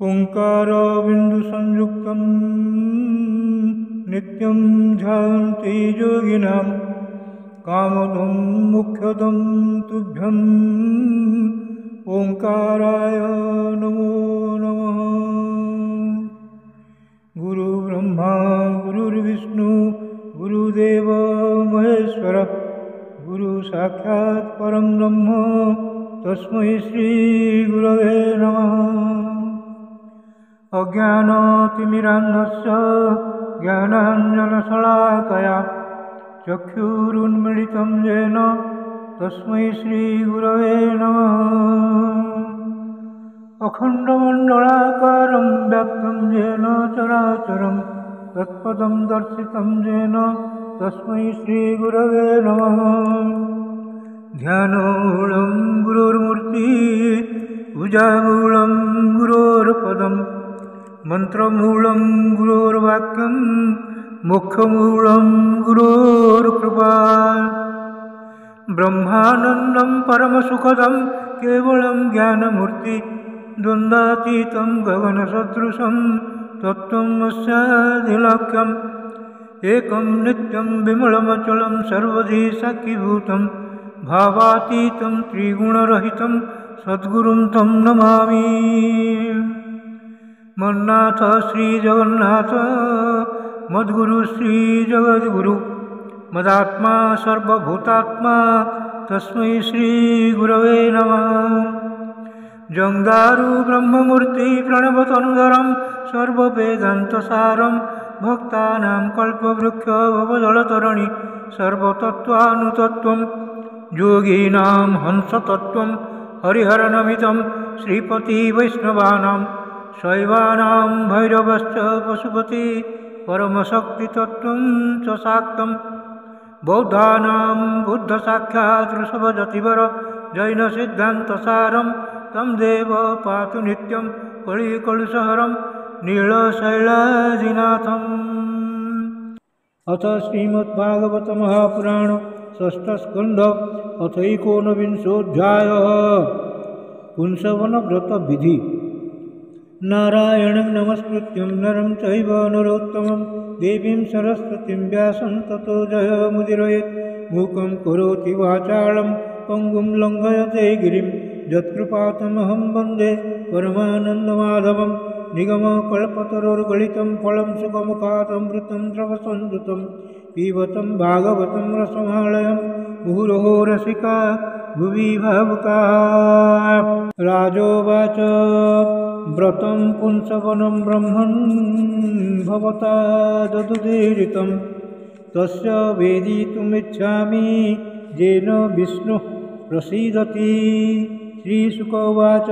ओंकार बिंदु संयुक्तं नित्यं ध्यायन्ति योगिनां कामदं मुख्यदं तुभ्यं ओंकाराय नमो नमः। गुरु ब्रह्मा गुरुर्विष्णु गुरुदेव महेश्वर गुरु साक्षात् परं ब्रह्म तस्मै श्री गुरवे नमः। अज्ञानतिमिरान्धस्य ज्ञानाञ्जनशलाकया चक्षुरुन्मीलितं येन तस्मै श्रीगुरवे नमः। अखण्डमण्डलाकारं व्याप्तं येन चराचरं तत्पदं दर्शितं येन तस्मै श्रीगुरवे नमः। ध्यानमूलं गुरोर्मूर्ति पूजामूलं गुरोर्पदम् मंत्रमूलं गुरोर्वाक्यं मोक्षमूलं गुरोर्कृपा। ब्रह्मानन्दं परमसुखदं केवलं ज्ञानमूर्ति द्वन्द्वातीतं गगनसदृशं तत्त्वं अस्यादिलक्ष्यम्। एकं नित्यं विमलमचलं सर्वधी साक्षीभूतं भावातीतं त्रिगुणरहितं सद्गुरुं तं नमामि। मन्नाथ श्री जगन्नाथ मद्गुरु श्री जगद्गुरु मदात्मा सर्वभूतात्मा तस्मै श्री गुरवे नमः। जंगारु ब्रह्ममूर्ति प्रणवतनुधरं सर्ववेदान्तसारं भक्तानां कल्पवृक्ष भवजलतरणि सर्वतत्त्वानुतत्त्वं योगीनां हंसतत्त्वं हरिहरनमितं श्रीपति वैष्णवानां शैवानां भैरवश्च पशुपति परमशक्तितत्त्वं च शाक्तं। बौद्धानां बुद्धसाक्षात् ऋषभजतिवर जैनसिद्धान्तसारं तं देव पातु नित्यं कलिकलुषहरं नीलशैलाजिनाथम्। अथ श्रीमद्भागवत महापुराण षष्ठस्कन्ध अथ एकोनविंशोऽध्यायः। पुंसवन व्रत विधि। नारायणं नमस्कृत्यं नरं चैव नरोत्तमं देवीं सरस्वतीं व्यासं ततो जयमुदीरयेत्। मूकं करोति वाचालं पङ्गुं लङ्घयते गिरिं यत्कृपातमहं वन्दे परमानन्दमाधवं। निगमकल्पतरोर्गलितं फलं सुखमुखादमृतं द्रवसंयुतं पिबतं भागवतं रसमालयं मुहुरहो रसिका भुवि भावुकाः। राजोवाच व्रतं पुंसवनं ब्रह्मन् भवता ददुदीरितं तस्य वेदितुमिच्छामि येन विष्णुः प्रसीदति। श्रीशुकोवाच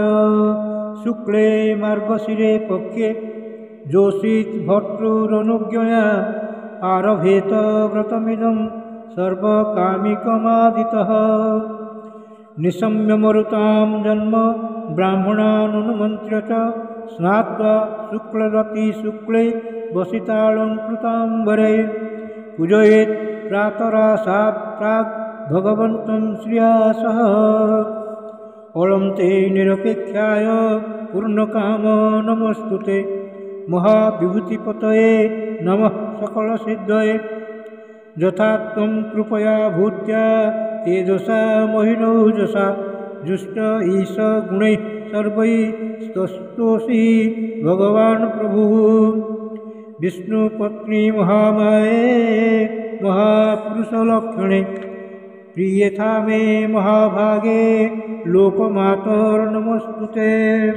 शुक्ले मार्गशिरे पक्ष्ये जोषित् भर्तृरनुज्ञया आरभेत व्रतमिदं सर्वकामिकमादितः। निशम्य मरुतां जन्म ब्राह्मणानुमन्त्र्य च स्नात्वा शुक्लरति शुक्ले वसितालङ्कृताम्बरे पूजयेत् प्रातराशात् प्राक् भगवन्तं श्रिया सह। अलं ते निरपेक्षाय पूर्णकाम नमस्तुते महाविभूतिपतये नमः सकलसिद्धये। यथा त्वं कृपया भूत्या तेजसा महिनौजसा जुष्ट ईश गुणैः सर्वैः स्तोषि भगवान् प्रभुः। विष्णुपत्नी महामाये महापुरुषलक्षणे प्रियथा मे महाभागे लोकमातर्नमस्तुते। ॐ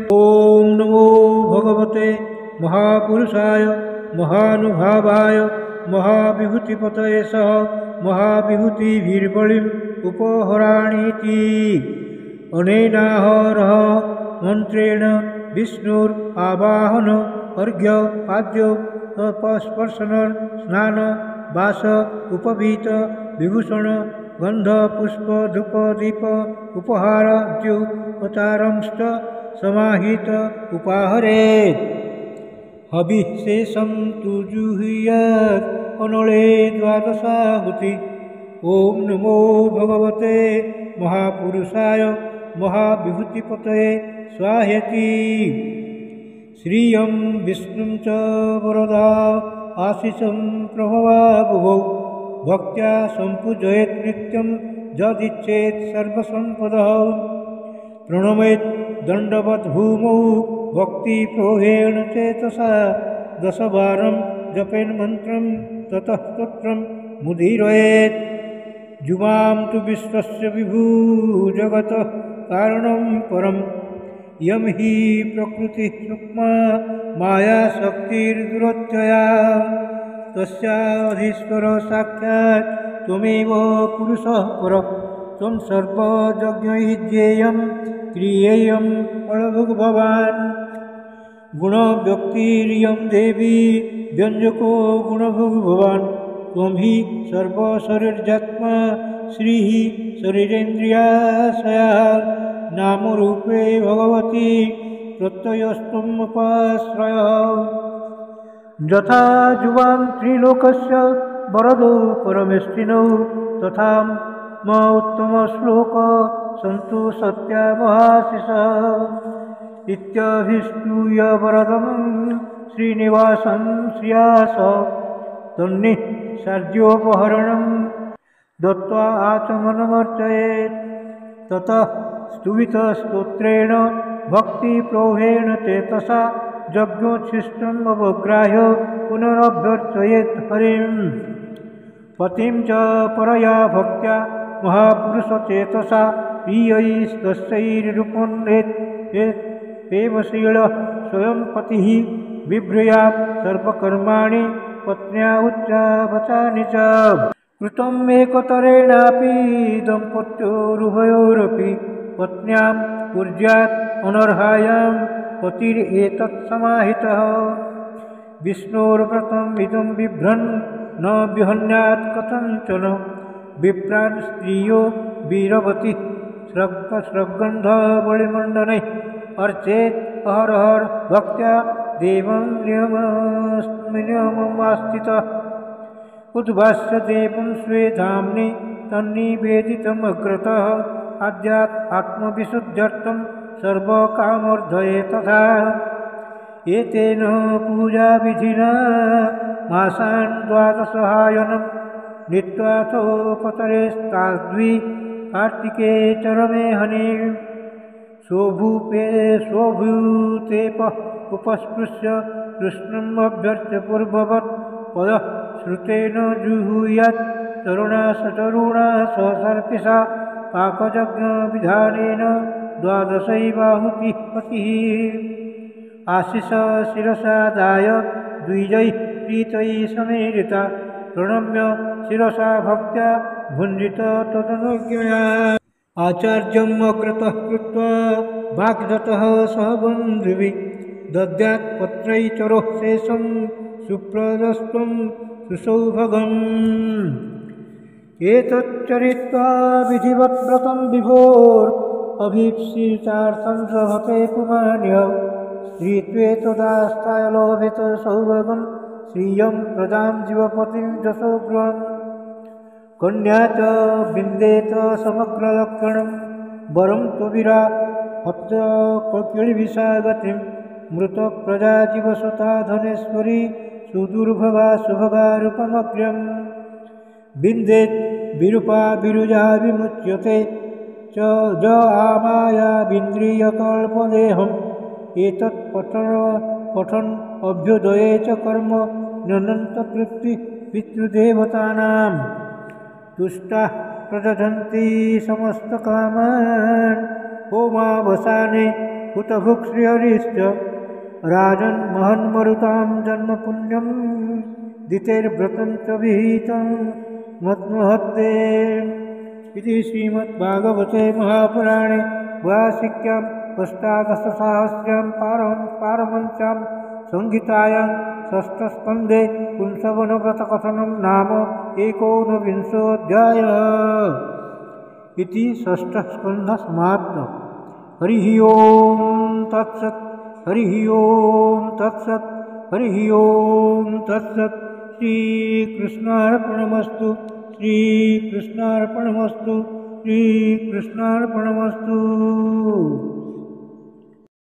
नमो भगवते महापुरुषाय महानुभावाय महाविभूतिपतये सह महाविभूतिभिर्बलिम् उपहराणीति। अनेनाहरः मन्त्रेण विष्णुरावाहन अर्घ्य पाद्य स्पर्शन स्नान वास उपवीत विभूषण गंध पुष्प धूप दीप उपहार द्युपचारंश्च समाहित उपाहरेत् हविशेषं तु जुहुयात् अनले द्वादशाहुति। ओम नमो भगवते महापुरुषाय महाविभूतिपतये स्वाहेति। श्रियं विष्णुं च वरदा आशिषं प्रभवा बुभौ भक्त्या सम्पूजयेत् नित्यं यदिच्छेत् सर्वसम्पदः प्रणमेत् दण्डवत् भूमौ भक्तिप्रोहेण चेतसा दशवारं जपेन् मन्त्रं ततः स्तोत्रं मुदीरयेत्। जुवां तु विश्वस्य विभुजगतः कारणं परं यं हि प्रकृतिः सूक्ष्मा मायाशक्तिर्दुरत्यया तस्याधीश्वर साक्षात् त्वमेव पुरुषः परः त्वं सर्वयज्ञैः ज्ञेयं क्रियेयं फलभुग्भवान्। गुणव्यक्तिरियं देवी व्यञ्जको गुणभुग्भवान् त्वं हि सर्वशरीरजात्मा श्रीः शरीरेन्द्रियाशया नामरूपे भगवती प्रत्ययस्त्वम् उपाश्रयः। यथा जुवां त्रिलोकस्य वरदो परमेष्टिनौ तथा म उत्तमश्लोक सन्तु सत्या महाशिषः इत्यभिस्तूय वरदं श्रीनिवासं श्रियास तन्निः सार्ज्योपहरणं दत्त्वा आचमनमर्चयेत्। ततः स्तुवितस्तोत्रेण भक्तिप्रोहेण चेतसा यज्ञोच्छिष्टम् अवग्राह्य पुनरभ्यर्चयेत् हरिं। पतिं च परया भक्त्या महापुरुषचेतसा प्रियैस्तस्यैरुपन्नेत् प्रेमशीलः स्वयं पतिः बिभ्रयात् सर्वकर्माणि पत्न्या उच्चावचानि च। कृतम् एकतरेणापि दम्पत्योरुभयोरपि पत्न्यां कुर्यात् अनर्हायां पतिरेतत् समाहितः। विष्णोर्व्रतम् इदं बिभ्रन् न विहन्यात् कथञ्चन विप्रान् स्त्रियो वीरवती स्रग्गन्धबलिमण्डनैः अर्चेत् अहरहर भक्त्या देवं नियममास्थितः। उद्भास्य देवं स्वे धाम्नि तन्निवेदितमग्रतः आद्यात् आत्मविशुद्ध्यर्थं सर्वकामर्धये तथा। एतेन पूजाविधिना मासान् द्वादशहायनं नीत्वाथोपतरेस्ताद्वि कार्तिके चरमे हनि। स्वभूतेपः उपस्पृश्य कृष्णम् अभ्यर्च्य पूर्ववत् पदः श्रुतेन जुहुयात् तरुणा सहसर्पिषा पाकयज्ञविधानेन द्वादशैवाहुतिः पतिः। आशिष शिरसादाय द्विजैः प्रीतैः समेरिता प्रणम्य शिरसा भक्त्या भुञ्जित तदनुज्ञया। आचार्यम् अग्रतः कृत्वा वाग्दतः सह बन्धुभिः दद्यात् पत्रैचरोः शेषं सुप्रदस्त्वं सुसौभगम्। एतच्चरित्वा विधिवत् व्रतं विभोरभीप्सितार्थं लभते पुमान्य। स्त्रीत्वे तदास्ताय लोभेत सौभगं श्रियं प्रजां जीवपतिं जशोग्रम्। कन्या च विन्देत समग्रलक्षणं वरं त्वविरा हत्य गतिं मृतप्रजा जीवसुता धनेश्वरी सुदुर्भगा सुभगा रूपमग्र्यम्। विन्देत् विरूपा विरुजा विमुच्यते च ज आमाया विन्द्रियकल्पदेहम्। एतत् पठन् अभ्युदये च कर्म न्यनन्तकृत्ति पितृदेवतानां। तुष्टाः प्रदधन्ति समस्तकामान् होमावसाने हुतभुक् राजन् महन्मरुतां जन्मपुण्यं दितेर्व्रतं च विहितं मत्महत्ते। इति श्रीमद्भागवते महापुराणे वार्षिक्यां अष्टादशसहस्र्यां पारमहंस्यां संहितायां षष्ठस्कन्धे पुंसवनव्रतकथनं नाम 19विंशोऽध्यायः इति षष्ठस्कन्धः समाप्तः। हरिः ओं तत्सत्। हरिः ओं तत्सत्। हरिः ओं तत्सत्। श्रीकृष्णार्पणमस्तु। श्रीकृष्णार्पणमस्तु। श्रीकृष्णार्पणमस्तु।